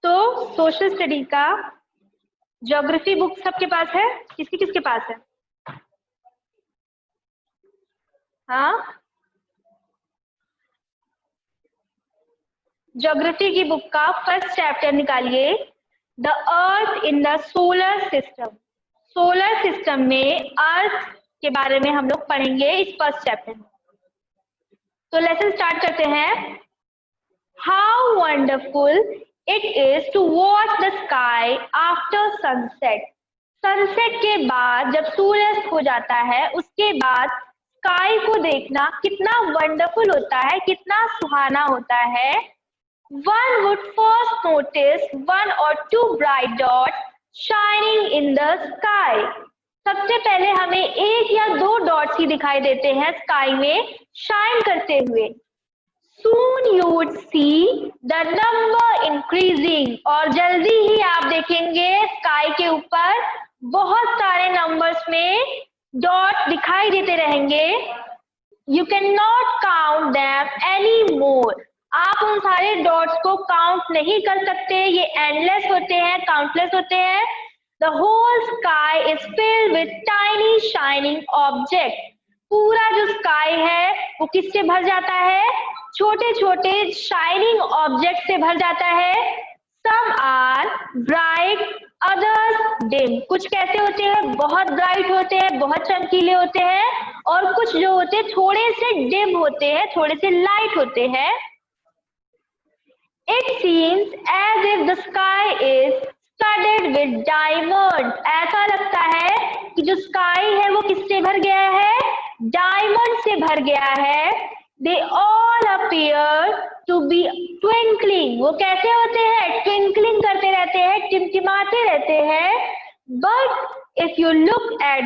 तो social study का geography book सबके पास है? किसके किसके पास है? हाँ, ज्योग्राफी की बुक का फर्स्ट चैप्टर निकालिए, the earth in the solar system. Solar system में अर्थ के बारे में हम लोग पढ़ेंगे इस फर्स्ट चैप्टर में। तो लेसन स्टार्ट करते हैं। How wonderful it is to watch the sky after sunset. Sunset के बाद जब सूर्यास्त हो जाता है उसके बाद स्काई को देखना कितना वंडरफुल होता है, कितना सुहाना होता है। One would first notice one or two bright dots shining in the sky. सबसे पहले हमें एक या दो डॉट्स ही दिखाई देते हैं स्काई में शाइन करते हुए। Soon you would see the number increasing, और जल्दी ही आप देखेंगे स्काई के ऊपर बहुत सारे नंबर्स में डॉट दिखाई देते रहेंगे। You cannot count them anymore. आप उन सारे डॉट्स को काउंट नहीं कर सकते, ये एंडलेस होते हैं, काउंटलेस होते हैं। The whole sky is filled with tiny shining objects. पूरा जो स्काई है वो किससे भर जाता है? छोटे छोटे शाइनिंग ऑब्जेक्ट से भर जाता है। Some are bright, others dim. कुछ कैसे होते हैं? बहुत ब्राइट होते हैं, बहुत चमकीले होते हैं, और कुछ जो होते हैं थोड़े से डिम होते हैं, थोड़े से लाइट होते हैं। It seems as if the sky is studded with diamonds. ऐसा लगता है कि जो स्काई है वो किससे भर गया है? डायमंड से भर गया है। They all appear to be twinkling. वो कैसे होते हैं? ट्विंकलिंग करते रहते हैं, टिमटिमाते रहते हैं। But if you look at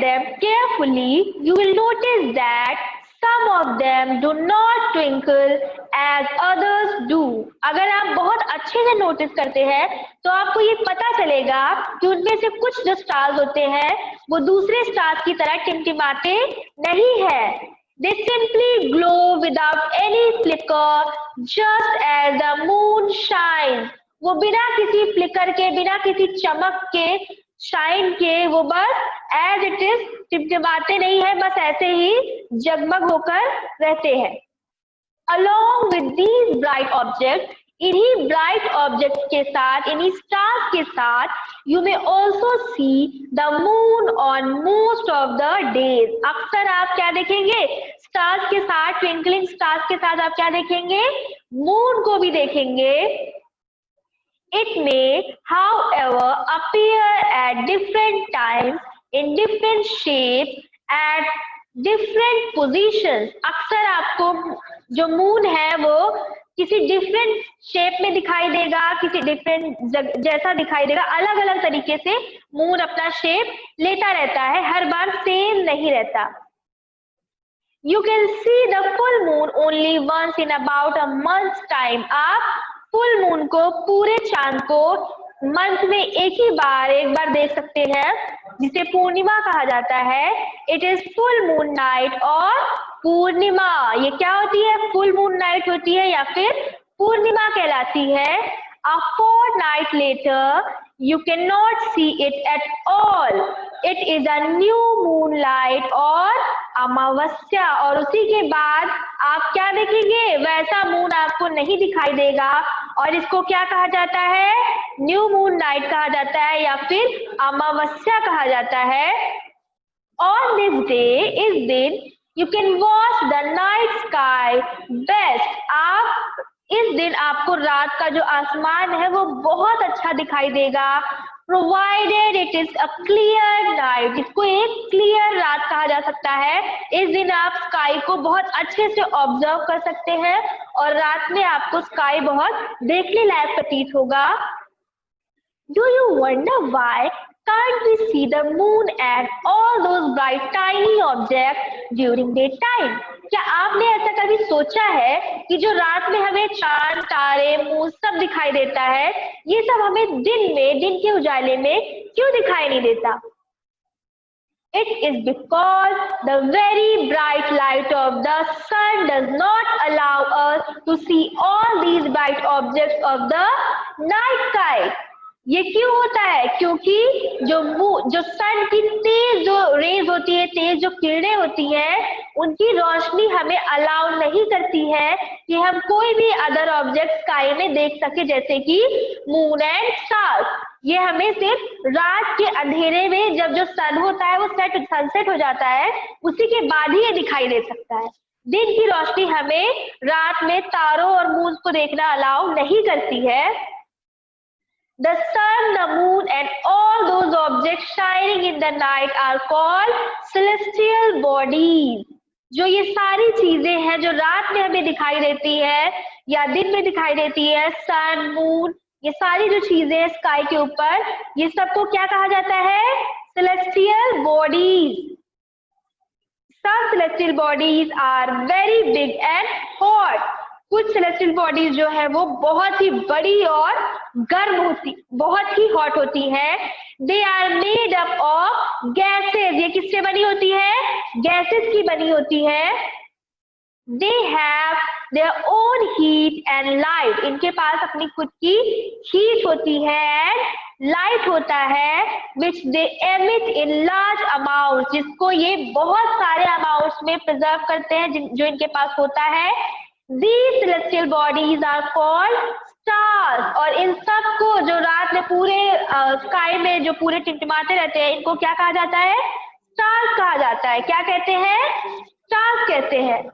them carefully, you will notice that some of them do not twinkle as others do. अगर आप बहुत अच्छे से नोटिस करते हैं तो आपको ये पता चलेगा कि उनमें से कुछ जो स्टार्स होते हैं वो दूसरे स्टार्स की तरह टिमटिमाते नहीं है। They simply glow without any flicker, just as the moon shines. वो बिना किसी फ्लिकर के, बिना किसी चमक के, शाइन के, वो बस एज इट इज टिमटिमाते नहीं है, बस ऐसे ही जगमग होकर रहते हैं। Along with these bright objects, इन्हीं ब्राइट ऑब्जेक्ट्स के साथ, इन्हीं स्टार्स के साथ, you may also see the moon on most of the days. अक्सर आप क्या देखेंगे? स्टार्स के साथ, ट्विंकलिंग स्टार्स के साथ आप क्या देखेंगे? मून को भी देखेंगे। It may, however, appear at different times, in different shapes, at different positions. अक्सर आपको जो मून है वो किसी डिफरेंट शेप में दिखाई देगा, किसी डिफरेंट जैसा दिखाई देगा, अलग अलग तरीके से मून अपना शेप लेता रहता है, हर बार सेम नहीं रहता। You can see the full moon only once in about a month's time. आप फुल मून को, पूरे चांद को मंथ में एक बार देख सकते हैं, जिसे पूर्णिमा कहा जाता है। It is full moon night और पूर्णिमा। ये क्या होती है? फुल मून नाइट होती है या फिर पूर्णिमा कहलाती है। A fortnight later, you cannot see it at all. It is a new moonlight और अमावस्या, और उसी के बाद आप क्या देखेंगे? वैसा मून आपको नहीं दिखाई देगा, और इसको क्या कहा जाता है? न्यू मून नाइट कहा जाता है या फिर अमावस्या कहा जाता है। On this day, इस दिन you can watch the night sky best. आप इस दिन आपको रात का जो आसमान है वो बहुत अच्छा दिखाई देगा। Provided it is a clear night. इसको एक क्लियर रात कहा जा सकता है। इस दिन आप स्काई को बहुत अच्छे से ऑब्जर्व कर सकते हैं और रात में आपको स्काई बहुत देखने लायक प्रतीत होगा। Do you wonder why can't we see the moon and all those bright tiny objects during daytime? क्या आपने ऐसा कभी सोचा है कि जो रात में हमें चांद, तारे, मून सब दिखाई देता है, ये सब हमें दिन में, दिन के उजाले में क्यों दिखाई नहीं देता? It is because the very bright light of the sun does not allow us to see all these bright objects of the night sky. ये क्यों होता है? क्योंकि जो सन की तेज जो रेज होती है, तेज जो किरणें होती हैं, उनकी रोशनी हमें अलाउ नहीं करती है कि हम कोई भी अदर ऑब्जेक्ट स्काई में देख सके, जैसे कि मून एंड स्टार्स। ये हमें सिर्फ रात के अंधेरे में जब जो सन होता है वो सनसेट हो जाता है, उसी के बाद ही ये दिखाई दे सकता है। दिन की रोशनी हमें रात में तारों और मून को देखना अलाउ नहीं करती है। The sun, the moon and all those objects shining in the night are called celestial bodies. जो ये सारी चीजें हैं जो रात में हमें दिखाई देती है या दिन में दिखाई देती है, सन, मून, ये सारी जो चीजें हैं स्काई के ऊपर, ये सबको क्या कहा जाता है? celestial bodies. Some celestial bodies are very big and hot. कुछ सेलेस्टियल बॉडीज जो है वो बहुत ही बड़ी और गर्म होती, बहुत ही हॉट होती है। They are made up of gases. ये किससे बनी होती है? गैसेस की बनी होती है। They have their own heat and light. इनके पास अपनी खुद की हीट होती है एंड लाइट होता है, which they emit in large amount, जिसको ये बहुत सारे अमाउंट्स में प्रिजर्व करते हैं, जो इनके पास होता है। These celestial bodies are called stars. और इन सब को जो रात में पूरे स्काई में जो पूरे टिमटिमाते रहते हैं, इनको क्या कहा जाता है? स्टार्स कहा जाता है। क्या कहते हैं? स्टार्स कहते हैं।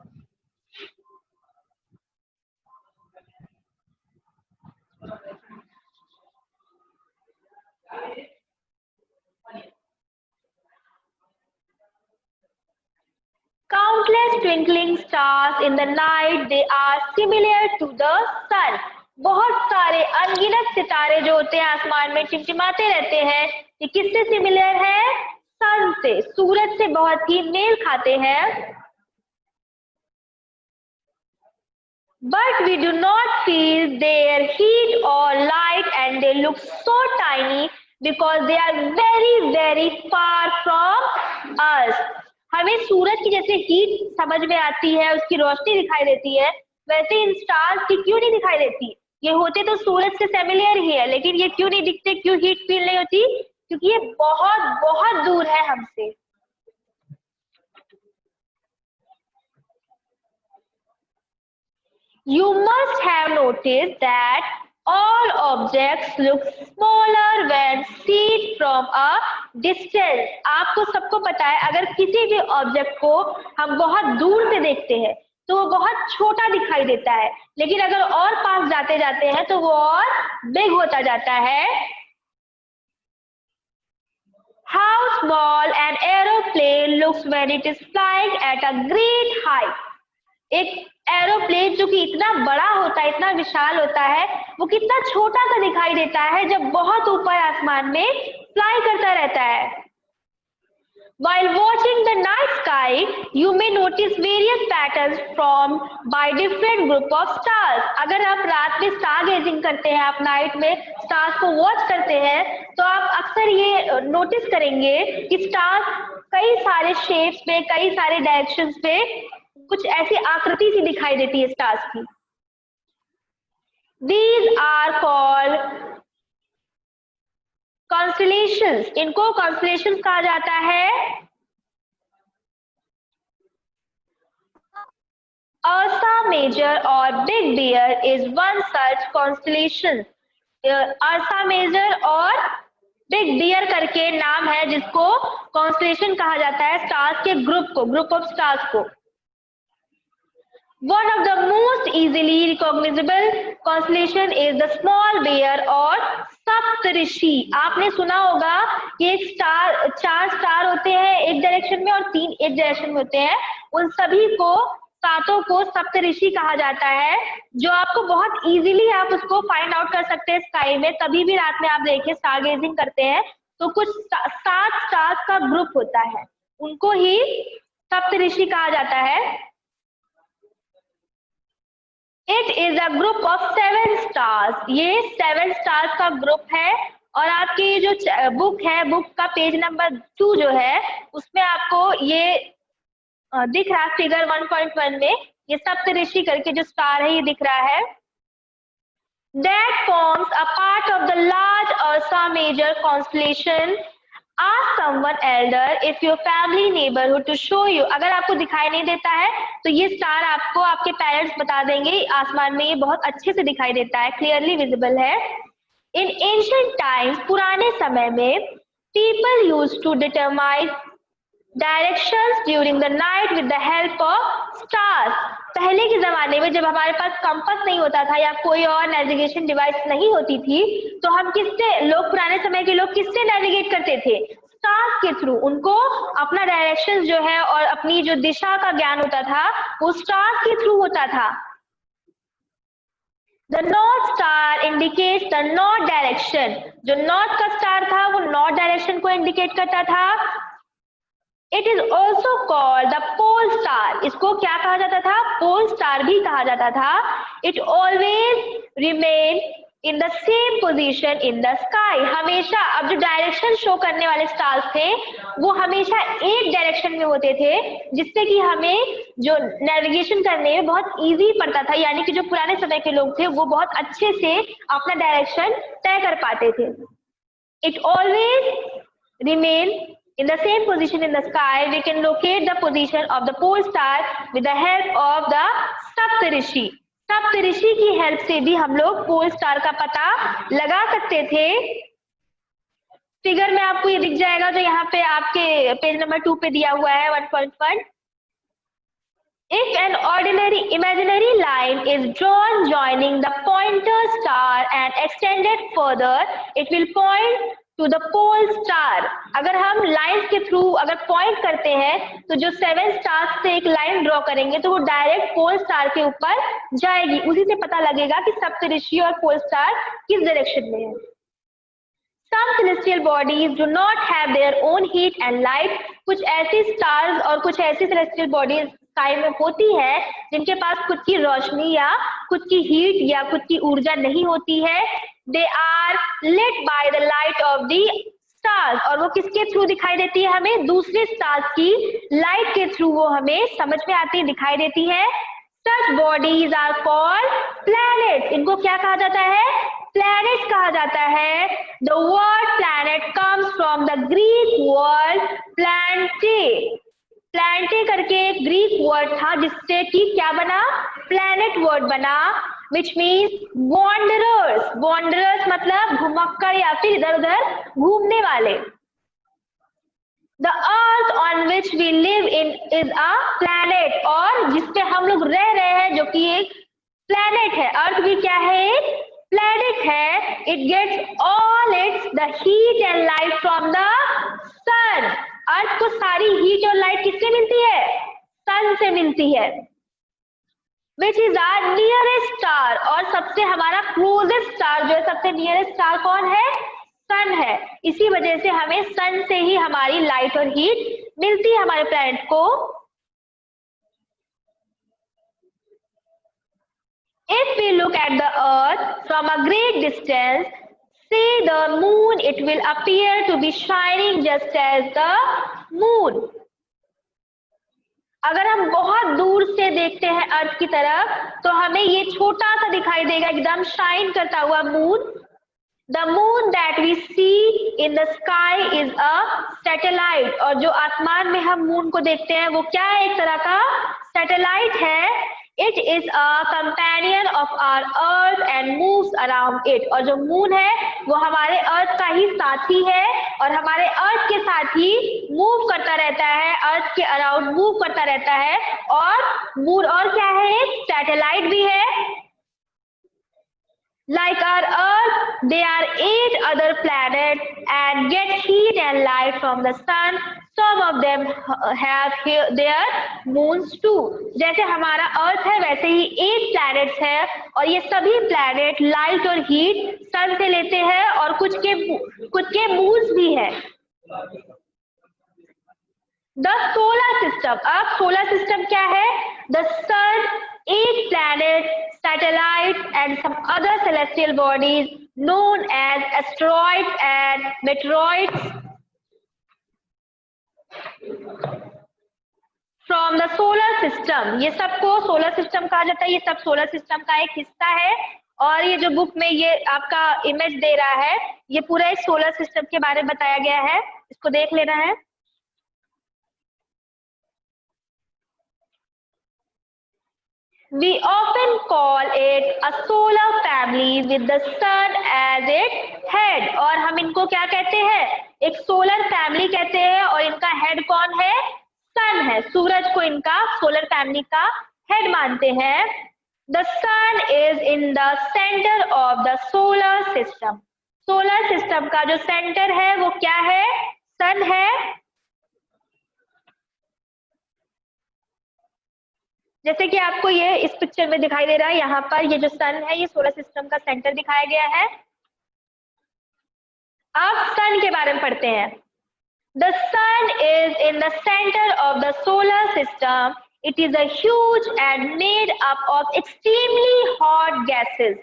Countless twinkling stars in the night, they are similar to the sun. बहुत सारे अनगिनत सितारे जो होते हैं आसमान में टिमटिमाते रहते हैं, ये किससे सिमिलर है? सन से, सूरज से बहुत ही मेल खाते हैं। But we do not feel their heat or light and they look so tiny because they are very very far from us. हमें सूरज की जैसे हीट समझ में आती है, उसकी रोशनी दिखाई देती है, वैसे इन स्टार्स की क्यों नहीं दिखाई देती? ये होते तो सूरज से सिमिलर ही है, लेकिन ये क्यों नहीं दिखते, क्यों हीट फील नहीं होती? क्योंकि ये बहुत बहुत दूर है हमसे। You must have noticed that all objects look smaller when seen from a distance. आपको सबको पता है, अगर किसी भी ऑब्जेक्ट को हम बहुत दूर से देखते हैं तो वो बहुत छोटा दिखाई देता है, लेकिन अगर और पास जाते जाते हैं तो वो और बिग होता जाता है। How small an aeroplane looks when it is flying at a great height. एक एरोप्लेन जो कि इतना बड़ा होता है, इतना विशाल होता है, वो कितना छोटा सा दिखाई देता है जब बहुत ऊपर आसमान में फ्लाई करता रहता है। While watching the night sky, you may notice various patterns formed by different group of stars. अगर आप रात में स्टार गेजिंग करते हैं, आप नाइट में स्टार्स को वॉच करते हैं, तो आप अक्सर ये नोटिस करेंगे कि स्टार्स कई सारे शेप्स में, कई सारे डायरेक्शंस में कुछ ऐसी आकृति सी दिखाई देती है स्टार्स की। These are called constellations. इनको constellations कहा जाता है। Ursa Major और Big Bear is one such constellation. Ursa Major और Big Bear करके नाम है जिसको constellation कहा जाता है, स्टार्स के ग्रुप को, ग्रुप ऑफ स्टार्स को। One of the most easily recognizable constellation is the Small Bear और सप्तऋषि। आपने सुना होगा कि एक स्टार, 4 स्टार होते हैं एक डायरेक्शन में और 3 एक डायरेक्शन में होते हैं, उन सभी को, सातों को सप्तऋषि कहा जाता है, जो आपको बहुत इजीली आप उसको फाइंड आउट कर सकते हैं स्काई में। कभी भी रात में आप देखिए स्टार गेजिंग करते हैं तो कुछ 7 स्टार्स का ग्रुप होता है, उनको ही सप्तऋषि कहा जाता है। It is a group of 7 stars. ये 7 stars का ग्रुप है और आपकी जो बुक है, बुक का पेज नंबर 2 जो है उसमें आपको ये दिख रहा है फिगर 1.1 में, ये सप्तऋषि करके जो स्टार है ये दिख रहा है। That forms a part of the large Ursa Major constellation. Ask someone elder if your family neighborhood to show you. अगर आपको दिखाई नहीं देता है तो ये स्टार आपको आपके पेरेंट्स बता देंगे, आसमान में ये बहुत अच्छे से दिखाई देता है, क्लियरली विजिबल है। In ancient times, पुराने समय में people used to determine directions during the night with the help of stars. पहले के जमाने में जब हमारे पास कंपास नहीं होता था या कोई और नेविगेशन डिवाइस नहीं होती थी, तो हम किससे, लोग पुराने समय के लोग किससे नेविगेट करते थे? स्टार्स के थ्रू। उनको अपना डायरेक्शन जो है और अपनी जो दिशा का ज्ञान होता था वो स्टार्स के थ्रू होता था। The north star indicates the north direction. जो नॉर्थ का स्टार था वो नॉर्थ डायरेक्शन को इंडिकेट करता था। It is also called the pole star. इसको क्या कहा जाता था? पोल स्टार भी कहा जाता था। It always remain in the same position in the sky. हमेशा, अब जो डायरेक्शन शो करने वाले स्टार्स थे वो हमेशा एक डायरेक्शन में होते थे, जिससे कि हमें जो नेविगेशन करने में बहुत इजी पड़ता था, यानी कि जो पुराने समय के लोग थे वो बहुत अच्छे से अपना डायरेक्शन तय कर पाते थे। It always remain in the same position in the sky. We can locate the position of the pole star with the help of the सप्तऋषि। सप्तऋषि की हेल्प से भी हम लोग पोल स्टार का पता लगा सकते थे। फिगर में आपको ये दिख जाएगा जो यहाँ पे आपके पेज नंबर 2 पे दिया हुआ है 1.1। If an ordinary imaginary line is drawn joining the pointer star and extended further, it will point to the pole star. अगर हम लाइंस के थ्रू अगर पॉइंट करते हैं तो जो 7 स्टार्स से एक लाइन ड्रॉ करेंगे तो वो डायरेक्ट पोल स्टार के ऊपर जाएगी। उसी से पता लगेगा कि सप्तऋषि और पोल स्टार किस डायरेक्शन में है। Some celestial bodies do not have their own heat and light. कुछ ऐसी स्टार्स और कुछ ऐसी celestial bodies स्काई में होती है जिनके पास खुद की रोशनी या खुद की हीट या खुद की ऊर्जा नहीं होती है। They are lit by the light of the stars. और वो किसके थ्रू दिखाई देती है हमें? दूसरे स्टार्स की लाइट के थ्रू वो हमें समझ में आती है, दिखाई देती है। Such bodies are called planets. इनको क्या कहा जाता है? Planets कहा जाता है। The word planet comes from the Greek word plante. Plantae करके एक ग्रीक वर्ड था जिससे कि क्या बना? प्लैनेट वर्ड बना, which means wanderers. wanderers मतलब घुमक्कड़ या फिर इधर उधर घूमने वाले। The earth on which we live in is a planet. और जिसपे हम लोग रह रहे हैं जो कि एक प्लैनेट है। अर्थ भी क्या है? एक प्लैनेट है। It gets all its the heat and light from the sun. अर्थ को सारी हीट और लाइट किससे मिलती है? सन से मिलती है। Which is our nearest star. और सबसे हमारा क्लोजेस्ट स्टार जो है, सबसे नियरेस्ट स्टार कौन है? सन है। इसी वजह से हमें सन से ही हमारी लाइट और हीट मिलती है हमारे प्लैनेट को। If we look at the earth from a great distance, see the moon, it will appear to be shining just as the moon. अगर हम बहुत दूर से देखते हैं अर्थ की तरफ तो हमें ये छोटा सा दिखाई देगा, एकदम शाइन करता हुआ moon. The moon that we see in the sky is a satellite. और जो आसमान में हम मून को देखते हैं वो क्या है? एक तरह का सैटेलाइट है। It is a companion of our earth and moves around it. और जो मून है वो हमारे अर्थ का ही साथी है और हमारे अर्थ के साथ ही मूव करता रहता है, अर्थ के अराउंड मूव करता रहता है। और मून और क्या है? एक सैटेलाइट भी है। Like our Earth, there are 8 other planets and get heat and light from the sun. Some of them have their moons too. जैसे हमारा अर्थ है वैसे ही 8 प्लैनेट्स है और ये सभी प्लैनेट लाइट और हीट सन से लेते हैं और कुछ के मून्स भी है। The solar system. अब सोलर सिस्टम क्या है? The sun, 8 planets, satellites and some other celestial bodies known as asteroids and meteoroids from the solar system। ये सबको सोलर सिस्टम कहा जाता है, ये सब सोलर सिस्टम का एक हिस्सा है। और ये जो बुक में ये आपका इमेज दे रहा है, ये पूरा इस सोलर सिस्टम के बारे में बताया गया है, इसको देख लेना है। We often call it a solar family with the sun as its head। और हम इनको क्या कहते हैं? एक सोलर फैमिली कहते हैं, और इनका हेड कौन है? सन है। सूरज को इनका सोलर फैमिली का हेड मानते हैं। The sun is in the center of the solar system। Solar system का जो सेंटर है वो क्या है? सन है। जैसे कि आपको ये इस पिक्चर में दिखाई दे रहा है, यहाँ पर ये जो सन है ये सोलर सिस्टम का सेंटर दिखाया गया है। अब सन के बारे में पढ़ते हैं। The sun is in the center of the solar system। It is a huge and made up of extremely hot gases।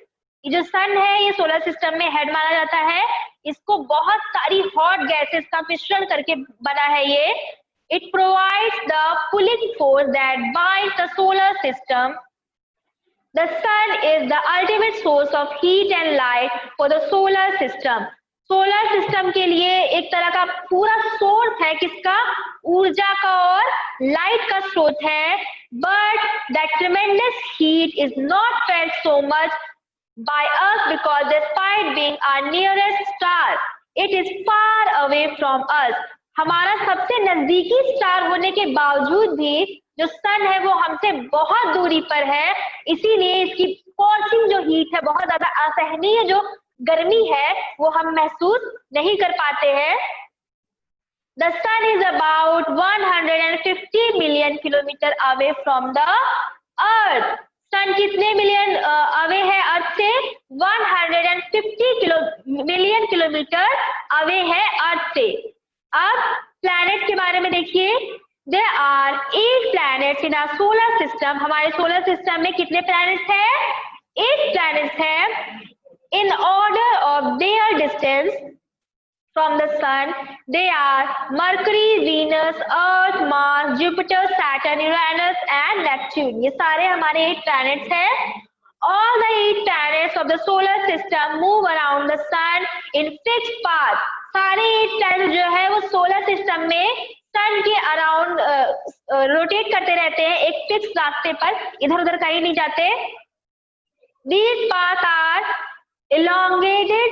ये जो सन है ये सोलर सिस्टम में हेड माना जाता है। इसको बहुत सारी हॉट गैसेस का मिश्रण करके बना है ये। It provides the pulling force that binds the solar system। The sun is the ultimate source of heat and light for the solar system। Solar system के लिए एक तरह का पूरा सोर्स है, किसका? ऊर्जा का और लाइट का स्रोत है। But that tremendous heat is not felt so much by us because despite being our nearest star, it is far away from us। हमारा सबसे नजदीकी स्टार होने के बावजूद भी जो सन है वो हमसे बहुत दूरी पर है, इसीलिए इसकी स्कॉचिंग जो हीट है, बहुत ज्यादा असहनीय जो गर्मी है, वो हम महसूस नहीं कर पाते हैं। The sun is about 150 million kilometer away from the earth। सन कितने मिलियन अवे है अर्थ से? 150 मिलियन किलोमीटर अवे है अर्थ से। अब प्लैनेट के बारे में देखिए। There are 8 planets in our solar system। हमारे सोलर सिस्टम में कितने प्लैनेट्स हैं? 8 प्लैनेट्स हैं। In order of their distance from the sun, they are Mercury, Venus, Earth, Mars, Jupiter, Saturn, Uranus and Neptune। ये सारे हमारे 8 planets हैं। All the 8 planets of the solar system move around the sun in fixed path। सारे 8 planets जो है वो solar system में सन के अराउंड रोटेट करते रहते हैं, एक फिक्स रास्ते पर, इधर उधर कहीं नहीं जाते। These paths are elongated,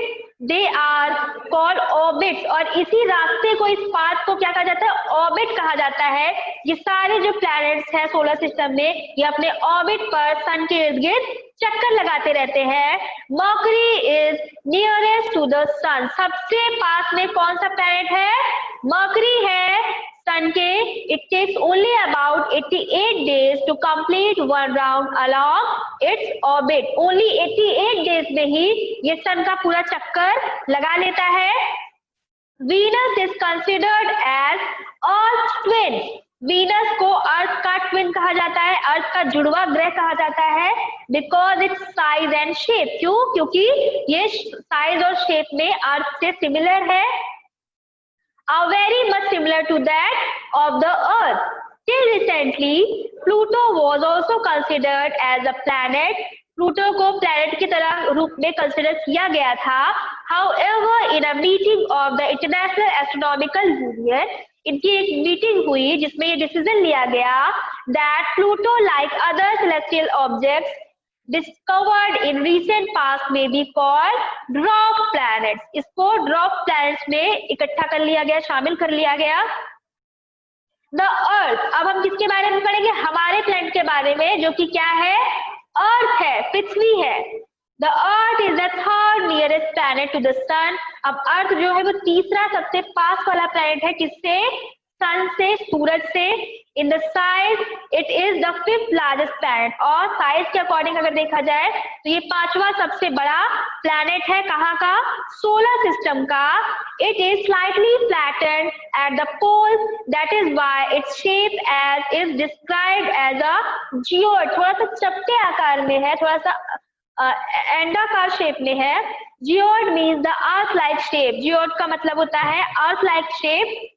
they are called orbits। और इसी रास्ते को, इस पाथ को क्या कहा जाता है? ऑर्बिट कहा जाता है। ये सारे जो प्लैनेट्स हैं सोलर सिस्टम में, ये अपने ऑर्बिट पर सन के इर्द गिर्द चक्कर लगाते रहते हैं। Mercury is nearest to the sun. सबसे पास में कौन सा प्लैनेट है? मर्करी है सन के। It takes only about 88 days to complete one round along its orbit. Only 88 days में ही ये सन का पूरा चक्कर लगा लेता है। Venus is considered as earth twin. Venus को अर्थ का ट्विन कहा जाता है, अर्थ का जुड़वा ग्रह कहा जाता है, because it's size and shape. क्यों? क्योंकि ये साइज और शेप में अर्थ से सिमिलर है, are very much similar to that of the earth। Till recently, Pluto was also considered as a planet। Pluto को प्लैनेट की तरह रूप में कंसिडर किया गया था। However, in a meeting of the International Astronomical Union, इनकी एक मीटिंग हुई जिसमें ये डिसीजन लिया गया that Pluto, like other celestial objects discovered in recent past, may be called dwarf planets। इसको dwarf planets में इकट्ठा कर लिया गया, शामिल कर लिया गया। The Earth। अब हम किसके बारे में पढ़ेंगे? हमारे प्लैनेट के बारे में, जो कि क्या है? अर्थ है, पृथ्वी है। The Earth is the third nearest planet to the sun। अब अर्थ जो है वो तीसरा सबसे पास वाला प्लैनेट है, किससे? सन से, सूरज से। In the size it is the 5th largest planet. और साइज के अकॉर्डिंग अगर देखा जाए तो ये 5वां सबसे बड़ा प्लैनेट है। कहाँ का? सोलर सिस्टम का। It is slightly flattened at the pole, that is why its shape as is described as a geoid. थोड़ा सा चपटे आकार में है, थोड़ा सा अंडाकार शेप में है, geode means the earth like shape, geode का मतलब होता है earth like shape.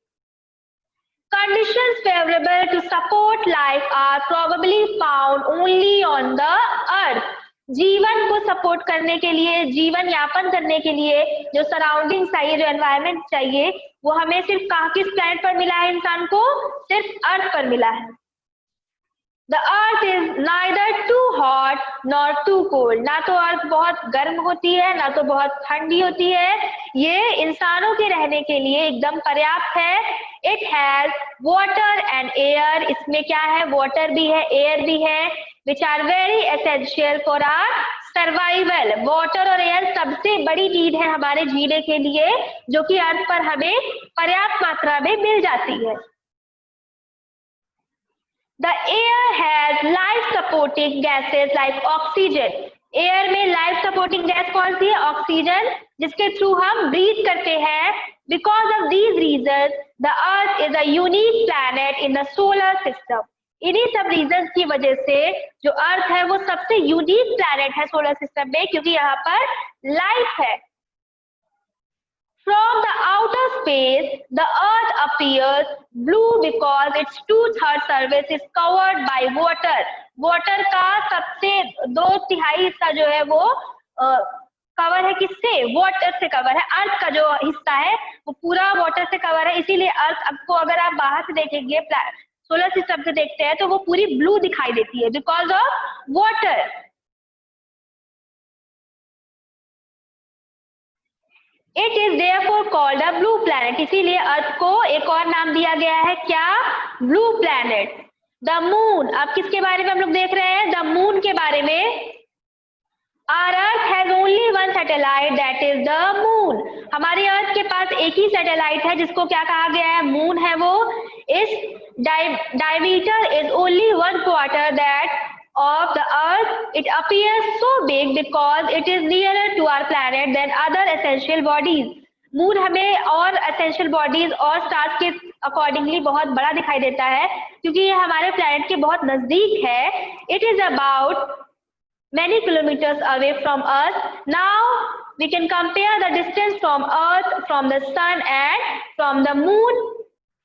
Conditions favorable to support life are probably found only on the earth. जीवन को सपोर्ट करने के लिए, जीवन यापन करने के लिए जो सराउंडिंग चाहिए, जो एनवायरनमेंट चाहिए, वो हमें सिर्फ कहाँ, किस प्लैनेट पर मिला है इंसान को? सिर्फ अर्थ पर मिला है। The earth is neither too hot nor too cold. ना तो अर्थ बहुत गर्म होती है, ना तो बहुत ठंडी होती है। ये इंसानों के रहने के लिए एकदम पर्याप्त है। It has water and air. इसमें क्या है? वाटर भी है, एयर भी है, which are very essential for our survival. Water और एयर सबसे बड़ी चीज है हमारे जीने के लिए, जो कि अर्थ पर हमें पर्याप्त मात्रा में मिल जाती है। The air has life supporting gases like oxygen. Air में लाइफ सपोर्टिंग गैस कौन सी है? ऑक्सीजन, जिसके थ्रू हम ब्रीथ करते हैं। Because of these reasons, the Earth is a unique planet in the solar system. इन्हीं सब रीजंस की वजह से जो अर्थ है वो सबसे यूनिक प्लैनेट है सोलर सिस्टम में, क्योंकि यहाँ पर लाइफ है। From the outer space, the Earth appears blue because its 2/3 surface is covered by water. Water का सबसे 2/3 हिस्सा जो है वो कवर है किससे? वाटर से कवर है। अर्थ का जो हिस्सा है वो पूरा वाटर से कवर है, इसीलिए अर्थ आपको अगर आप बाहर से देखेंगे, सोलर सिस्टम से देखते हैं, तो वो पूरी ब्लू दिखाई देती है because of water. It is therefore called a blue planet. इसीलिए अर्थ को एक और नाम दिया गया है, क्या? Blue planet. द मून, अब किसके बारे में हम लोग देख रहे हैं? द मून के बारे में। Our Earth has only one satellite, that is the moon. हमारी अर्थ के पास एक ही सैटेलाइट है जिसको क्या कहा गया है? मून है वो। इस diameter is only 1/4 that of the Earth. It appears so big because it is nearer to our planet than other essential bodies. Moon हमें और एसेंशियल बॉडीज और स्टार्स के अकॉर्डिंगली बहुत बड़ा दिखाई देता है, क्योंकि ये हमारे प्लैनेट के बहुत नजदीक है। It is about many kilometers away from Earth. Now we can compare the distance from Earth, from the Sun and from the Moon.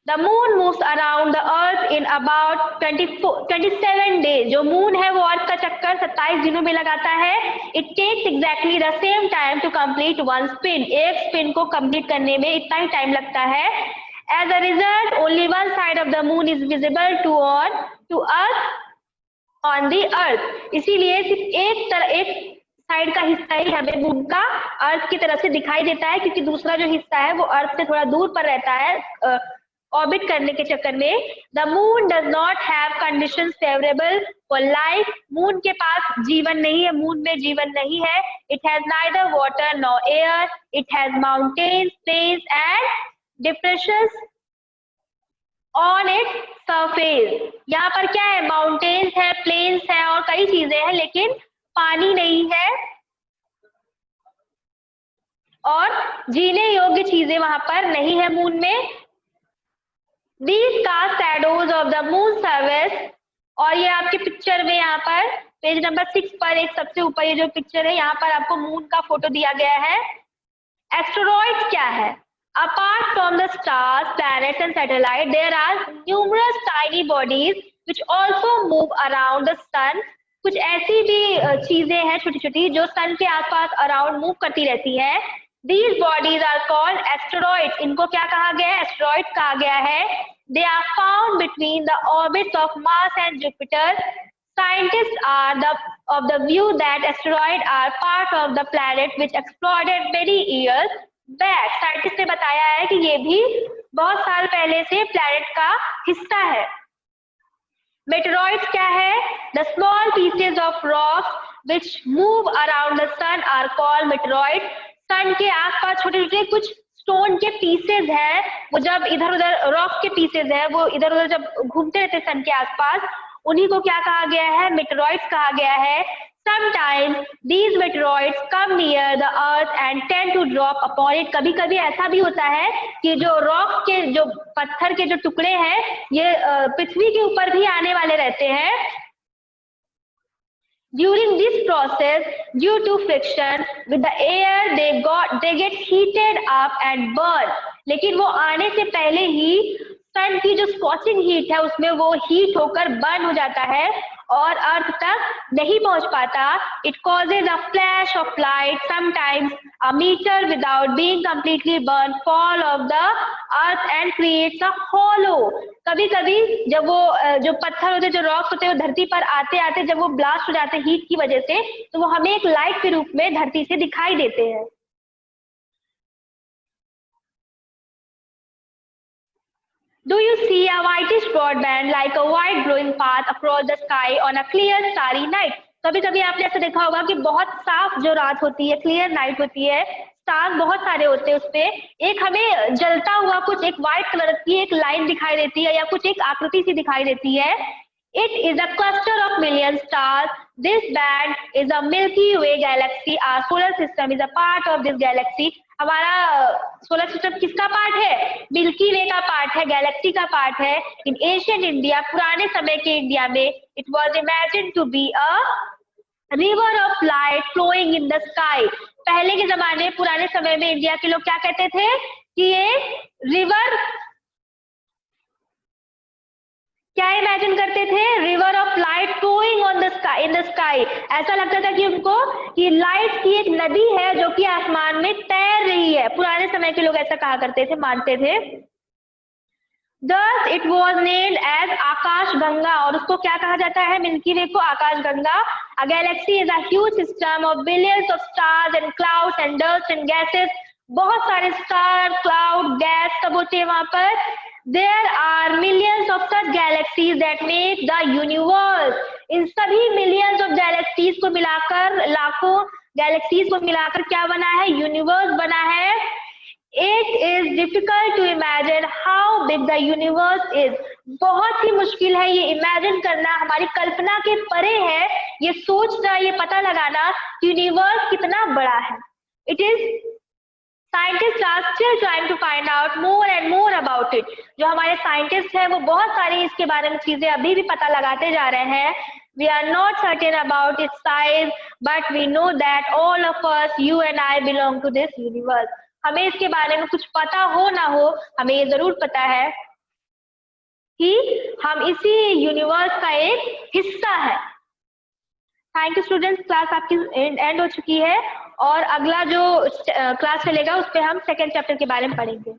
The Moon moves around the Earth in about 27 days. जो Moon है वो अर्थ का चक्कर 27 दिनों में लगाता है। It takes exactly the same time to complete one spin. एक spin को complete करने में इतना ही टाइम लगता है। As a result, only one side of the Moon is visible to Earth on the Earth. इसीलिए सिर्फ एक साइड का हिस्सा ही हमें मून का अर्थ की तरफ से दिखाई देता है, क्योंकि दूसरा जो हिस्सा है वो अर्थ से थोड़ा दूर पर रहता है ऑर्बिट करने के चक्कर में। The moon does not have conditions favourable for life. Moon के पास जीवन नहीं है, मून में जीवन नहीं है। It has neither water nor air, it has mountains, plains and depressions on its surface. यहाँ पर क्या है? माउंटेन्स है, प्लेन्स है और कई चीजें हैं, लेकिन पानी नहीं है और जीने योग्य चीजें वहां पर नहीं है मून में। These cast shadows of the moon surface, और ये आपके पिक्चर में यहाँ पर पेज नंबर 6 पर एक सबसे ऊपर ये जो पिक्चर है, यहाँ पर आपको मून का फोटो दिया गया है। एस्टेरॉइड्स क्या है? Apart from the stars, planets and satellites, there are numerous tiny bodies which also move around the sun. कुछ ऐसी भी चीजें हैं छोटी छोटी जो सन के आसपास अराउंड मूव करती रहती हैं। These bodies are called asteroids. इनको क्या कहा गया है? एस्टेरॉइड कहा गया है। They are found between the orbits of Mars and Jupiter. Scientists are of the view that asteroids are part of the planet which exploded many years back. Scientist ने बताया है कि ये भी बहुत साल पहले से प्लैनेट का हिस्सा है। मेटेरॉइड्स क्या है? The small pieces of rocks which move around the sun are called meteoroids. सन के आसपास छोटे छोटे कुछ स्टोन के पीसेज हैं, वो जब इधर उधर रॉक के पीसेज हैं, वो इधर उधर जब घूमते रहते सन के आसपास, उन्हीं को क्या कहा गया है? मेटेरॉइड्स कहा गया है। Sometimes these meteoroids come near the earth and tend to drop upon it. कभी कभी ऐसा भी होता है कि जो रॉक के जो पत्थर के जो टुकड़े हैं ये पृथ्वी के ऊपर भी आने वाले रहते हैं। During this process, due to friction with the air, they get heated up and burn. लेकिन वो आने से पहले ही सन की जो स्कॉचिंग हीट है उसमें वो हीट होकर बर्न हो जाता है और अर्थ तक नहीं पहुंच पाता. It causes a flash of light, sometimes a meter without being completely burned, fall of the earth and creates a hollow. कभी कभी जब वो जो पत्थर होते, जो रॉक्स होते हैं, वो धरती पर आते आते जब वो ब्लास्ट हो जाते हैं हीट की वजह से, तो वो हमें एक लाइट के रूप में धरती से दिखाई देते हैं. Do you see a whitish broadband like a white glowing path across the sky on a clear starry night? कभी कभी आपने ऐसा देखा होगा कि बहुत साफ जो रात होती है, क्लियर नाइट होती है, स्टार्स बहुत सारे होते हैं, उसपे एक हमें जलता हुआ कुछ एक व्हाइट कलर की एक लाइन दिखाई देती है या कुछ एक आकृति सी दिखाई देती है. It is a cluster of million stars. This band is a Milky Way galaxy. Our solar system is a part of this galaxy. हमारा सोलर सिस्टम किसका पार्ट है? मिल्की वे का पार्ट है, गैलेक्सी का पार्ट है. इन एशियंट इंडिया, पुराने समय के इंडिया में, it was imagine to be a river of light flowing in the sky. पहले के जमाने, पुराने समय में इंडिया के लोग क्या कहते थे कि ये रिवर, क्या इमेजिन करते थे? River of light flowing on the sky, in the sky. ऐसा लगता था कि उनको कि लाइट की एक नदी है जो कि आसमान में तैर रही है. पुराने समय के लोग ऐसा कहा करते थे, मानते थे. Thus it was named as आकाश गंगा, और उसको क्या कहा जाता है? मिल्की वे को आकाश Ganga. A galaxy is a huge system of billions of stars and clouds and dust and gases. बहुत सारे स्टार, क्लाउड, गैस सब होते हैं वहां पर. There are millions of such galaxies that make the universe. इन सभी millions of galaxies को मिलाकर, लाखों galaxies को मिलाकर क्या बना है? यूनिवर्स बना है. It is difficult to imagine how big the universe is. बहुत ही मुश्किल है ये इमेजिन करना, हमारी कल्पना के परे है ये सोचना, ये पता लगाना कि यूनिवर्स कितना बड़ा है. It is Scientists are still trying to find out more and more about it. जो हमारे साइंटिस्ट हैं वो बहुत सारी इसके बारे में चीजें अभी भी पता लगाते जा रहे हैं. We are not certain about its size, but we know that all of us, you and I, belong to this universe. हमें इसके बारे में कुछ पता हो ना हो, हमें ये जरूर पता है कि हम इसी यूनिवर्स का एक हिस्सा है. थैंक यू स्टूडेंट्स, क्लास आपकी एंड हो चुकी है और अगला जो क्लास चलेगा उस पर हम सेकेंड चैप्टर के बारे में पढ़ेंगे.